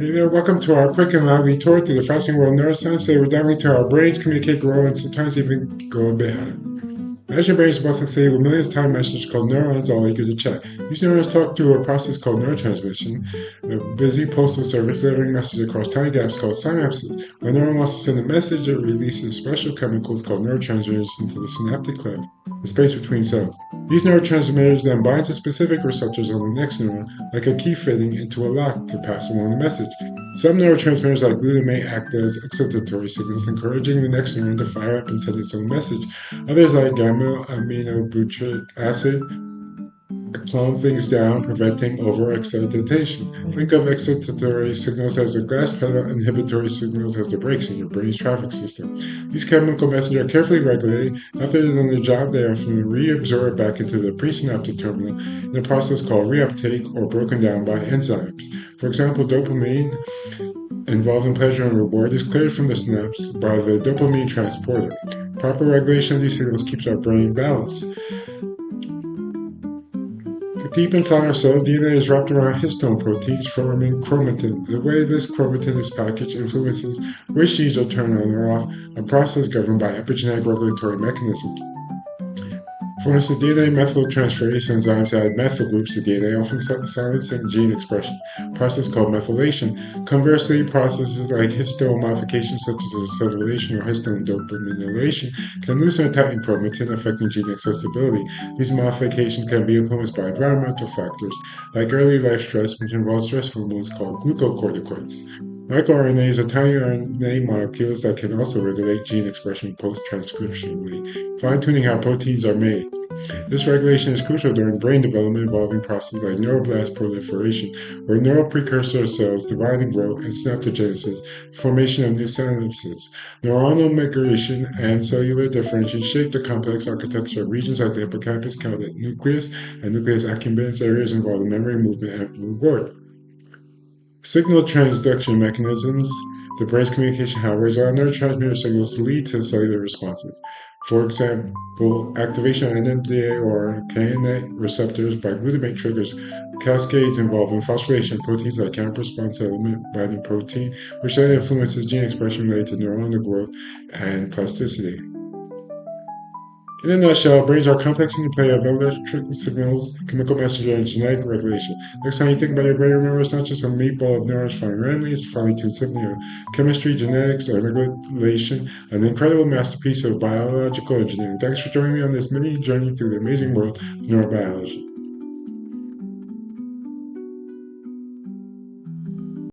Hey there, welcome to our quick and lively tour through the fascinating world of neuroscience. Today we're diving into how our brains communicate, grow, and sometimes even go a bit higher. Imagine your brain is about to say with millions of tiny messages called neurons all eager to chat. These neurons talk through a process called neurotransmission, a busy postal service delivering messages across tiny gaps called synapses. When a neuron wants to send a message, it releases special chemicals called neurotransmitters into the synaptic cleft, the space between cells. These neurotransmitters then bind to specific receptors on the next neuron, like a key fitting into a lock to pass along the message. Some neurotransmitters like glutamate act as excitatory signals, encouraging the next neuron to fire up and send its own message. Others like gamma-aminobutyric acid calm things down, preventing overexcitation. Think of excitatory signals as the gas pedal, inhibitory signals as the brakes in your brain's traffic system. These chemical messages are carefully regulated. After they've done their job, they are often reabsorbed back into the presynaptic terminal in a process called reuptake or broken down by enzymes. For example, dopamine, involved in pleasure and reward, is cleared from the synapse by the dopamine transporter. Proper regulation of these signals keeps our brain balanced. Deep inside our cells, DNA is wrapped around histone proteins forming chromatin. The way this chromatin is packaged influences which genes are turned on or off, a process governed by epigenetic regulatory mechanisms. For instance, DNA methyltransferase enzymes add methyl groups to DNA, often silencing gene expression, a process called methylation. Conversely, processes like histone modification, such as acetylation or histone dopaminylation, can loosen or tighten chromatin, affecting gene accessibility. These modifications can be influenced by environmental factors, like early life stress, which involves stress hormones called glucocorticoids. MicroRNAs are tiny RNA molecules that can also regulate gene expression post-transcriptionally, fine-tuning how proteins are made. This regulation is crucial during brain development involving processes like neuroblast proliferation, where neural precursor cells divide and grow, and synaptogenesis, formation of new synapses. Neuronal migration and cellular differentiation shape the complex architecture of regions like the hippocampus, called nucleus, and nucleus accumbens, areas involving memory, movement, and reward. Signal transduction mechanisms, the brain's communication highways, allow neurotransmitter signals to lead to cellular responses. For example, activation of NMDA or KNA receptors by glutamate triggers cascades involving phosphorylation of proteins like AMP response element binding protein, which then influences gene expression related to neuronal growth and plasticity. In a nutshell, brains are a complex interplay of electrical signals, chemical messenger, and genetic regulation. Next time you think about your brain, remember it's not just a meatball of neurons firing randomly, it's a finely tuned symphony of chemistry, genetics, and regulation, an incredible masterpiece of biological engineering. Thanks for joining me on this mini journey through the amazing world of neurobiology.